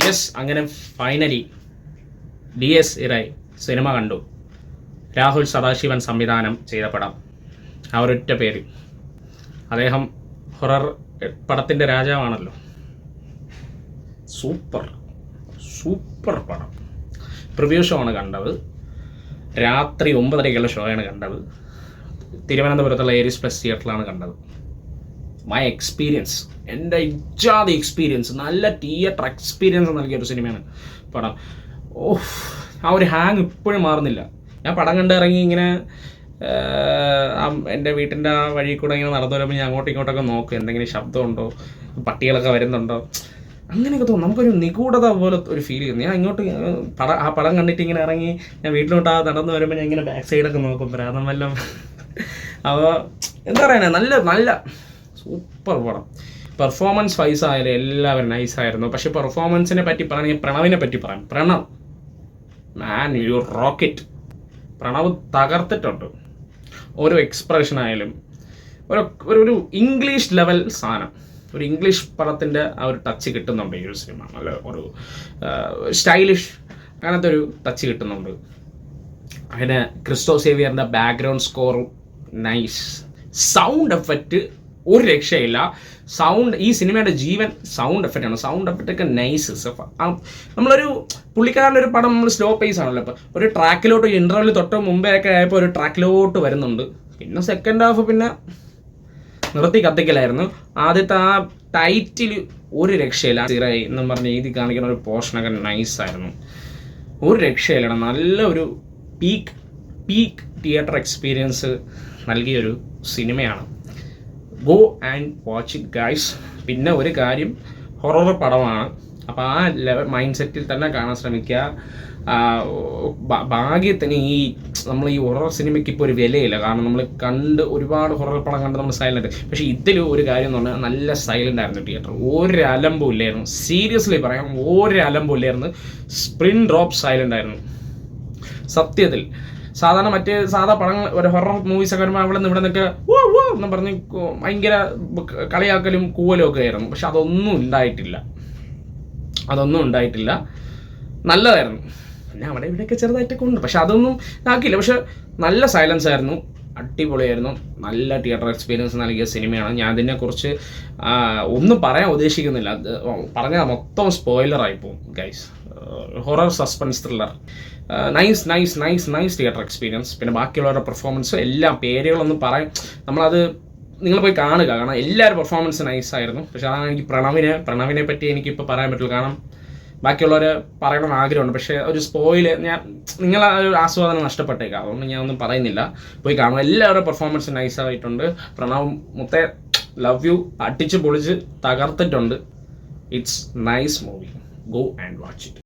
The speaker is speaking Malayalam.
യെസ്, അങ്ങനെ ഫൈനലി DS ഇറായി സിനിമ കണ്ടു. രാഹുൽ സദാശിവൻ സംവിധാനം ചെയ്ത പടം. ആ ഒരൊറ്റ പേര്. അദ്ദേഹം ഹൊറർ പടത്തിൻ്റെ രാജാവാണല്ലോ. സൂപ്പർ സൂപ്പർ പടം. പ്രിവ്യൂ ഷോ ആണ് കണ്ടത്. രാത്രി 9:30 ഷോയാണ് കണ്ടത്. തിരുവനന്തപുരത്തുള്ള ഏരീസ് പ്ലസ് തിയേറ്ററിലാണ് കണ്ടത്. മൈ എക്സ്പീരിയൻസ്, എൻ്റെ ഇജാതി എക്സ്പീരിയൻസ്, നല്ല തിയേറ്റർ എക്സ്പീരിയൻസ് നൽകിയൊരു സിനിമയാണ് പടം. ആ ഒരു ഹാങ് ഇപ്പോഴും മാറുന്നില്ല. ഞാൻ പടം കണ്ടിറങ്ങി ഇങ്ങനെ എൻ്റെ വീട്ടിൻ്റെ ആ വഴി കൂടെ ഇങ്ങനെ നടന്നു വരുമ്പോൾ ഞാൻ അങ്ങോട്ടും ഇങ്ങോട്ടൊക്കെ നോക്കും, എന്തെങ്കിലും ശബ്ദമുണ്ടോ, പട്ടികളൊക്കെ വരുന്നുണ്ടോ, അങ്ങനെയൊക്കെ തോന്നും. നമുക്കൊരു നിഗൂഢത പോലെ ഒരു ഫീൽ ചെയ്യുന്നു. ഞാൻ ഇങ്ങോട്ട് ആ പടം കണ്ടിട്ട് ഇങ്ങനെ ഇറങ്ങി ഞാൻ വീട്ടിലോട്ട് ആ നടന്നു വരുമ്പോൾ ഞാൻ ഇങ്ങനെ ബാക്ക് സൈഡൊക്കെ നോക്കും, പ്രാന്തം വല്ലതും. അപ്പോൾ എന്താ പറയുക, നല്ല സൂപ്പർ പടം. പെർഫോമൻസ് വൈസ് ആയാലും എല്ലാവരും നൈസായിരുന്നു. പക്ഷെ പെർഫോമൻസിനെ പറ്റി പറയുകയാണെങ്കിൽ പ്രണവിനെ പറ്റി പറയാം. പ്രണവ് മാൻ, യു റോക്കറ്റ്. പ്രണവ് തകർത്തിട്ടുണ്ട്. ഓരോ എക്സ്പ്രഷൻ ആയാലും ഒരു ഇംഗ്ലീഷ് ലെവൽ സാധനം, ഒരു ഇംഗ്ലീഷ് പടത്തിൻ്റെ ആ ഒരു ടച്ച് കിട്ടുന്നുണ്ട് ഈ ഒരു സിനിമ. നല്ല ഒരു സ്റ്റൈലിഷ് അങ്ങനത്തെ ഒരു ടച്ച് കിട്ടുന്നുണ്ട്. അങ്ങനെ ക്രിസ്റ്റോ സേവിയറിൻ്റെ background score nice. Sound effect ഒരു രക്ഷയില്ല. സൗണ്ട് ഈ സിനിമയുടെ ജീവൻ സൗണ്ട് എഫക്റ്റാണ്. സൗണ്ട് എഫക്റ്റൊക്കെ നൈസ്. നമ്മളൊരു പുള്ളിക്കാരൻ്റെ ഒരു പടം നമ്മൾ സ്ലോ പേസ് ആണല്ലോ. ഇപ്പോൾ ഒരു ട്രാക്കിലോട്ട് ഇൻ്റർവെൽ തൊട്ട് മുമ്പേ ഒക്കെ ആയപ്പോൾ ഒരു ട്രാക്കിലോട്ട് വരുന്നുണ്ട്. പിന്നെ സെക്കൻഡ് ഹാഫ് പിന്നെ നിർത്തി കത്തിക്കലായിരുന്നു. ആദ്യത്തെ ആ ടൈറ്റിൽ ഒരു രക്ഷയില്ല. സിറായി എന്നും പറഞ്ഞ് എഴുതി കാണിക്കുന്ന ഒരു പോർഷനൊക്കെ നൈസായിരുന്നു. ഒരു രക്ഷയില്ല. നല്ല ഒരു പീക്ക് തിയേറ്റർ എക്സ്പീരിയൻസ് നൽകിയൊരു സിനിമയാണ്. Go and watch it guys. പിന്നെ ഒരു കാര്യം, ഹൊറർ പടമാണ്. അപ്പോൾ ആ മൈൻഡ് സെറ്റിൽ തന്നെ കാണാൻ ശ്രമിക്കുക. ഭാഗ്യത്തിന് നമ്മൾ ഈ ഹൊറർ സിനിമയ്ക്ക് ഇപ്പോൾ ഒരു വിലയില്ല. കാരണം നമ്മൾ ഒരുപാട് ഹൊറർ പടം കണ്ട് നമ്മൾ സൈലൻറ്റ്. പക്ഷേ ഇതിൽ ഒരു കാര്യം എന്ന് പറഞ്ഞാൽ നല്ല സൈലൻ്റ് ആയിരുന്നു തിയേറ്റർ. ഒരു അലമ്പും ഇല്ലായിരുന്നു. സീരിയസ്ലി പറയാം, ഒരു അലമ്പും ഇല്ലായിരുന്നു. സ്പ്രിൻ ഡ്രോപ്പ് സൈലൻ്റ് ആയിരുന്നു സത്യത്തിൽ. സാധാ പടങ്ങൾ, ഒരു ഹൊറർ മൂവീസൊക്കെ വരുമ്പോൾ അവിടെ നിന്ന് ഇവിടെ നിന്നൊക്കെ എന്ന് പറഞ്ഞ് ഭയങ്കര കളിയാക്കലും കൂവലും ഒക്കെ ആയിരുന്നു. പക്ഷെ അതൊന്നും ഉണ്ടായിട്ടില്ല. നല്ലതായിരുന്നു. പിന്നെ അവിടെ ഇവിടെയൊക്കെ ചെറുതായിട്ടൊക്കെ ഉണ്ട്, പക്ഷെ അതൊന്നും ആക്കിയില്ല. പക്ഷെ നല്ല സൈലൻസ് ആയിരുന്നു, അടിപൊളിയായിരുന്നു. നല്ല തിയേറ്റർ എക്സ്പീരിയൻസ് നൽകിയ സിനിമയാണ്. ഞാൻ അതിനെക്കുറിച്ച് ഒന്നും പറയാൻ ഉദ്ദേശിക്കുന്നില്ല. പറഞ്ഞാൽ മൊത്തം സ്പോയിലറായി പോകും guys. Horror suspense thriller, nice theatre experience. പിന്നെ ബാക്കിയുള്ളവരുടെ പെർഫോമൻസ് എല്ലാം പേരുകളൊന്നും പറയാം, നമ്മളത് നിങ്ങൾ പോയി കാണുക. കാരണം എല്ലാവരും പെർഫോമൻസ് നൈസായിരുന്നു. പക്ഷെ അതാണ് എനിക്ക് പ്രണവിനെ പറ്റി എനിക്കിപ്പോൾ പറയാൻ പറ്റുള്ളൂ. കാരണം ബാക്കിയുള്ളവർ പറയണമെന്ന് ആഗ്രഹമുണ്ട്. പക്ഷേ ഒരു നിങ്ങളെ ഒരു ആസ്വാദനം നഷ്ടപ്പെട്ടേക്കാം. അതുകൊണ്ട് ഞാൻ ഒന്നും പറയുന്നില്ല. പോയി കാണും. എല്ലാവരുടെ പെർഫോമൻസ് നൈസായിട്ടുണ്ട്. പ്രണവ് മുത്തേ, ലവ് യു. അടിച്ച് പൊളിച്ച് തകർത്തിട്ടുണ്ട്. It's nice movie. Go and watch it.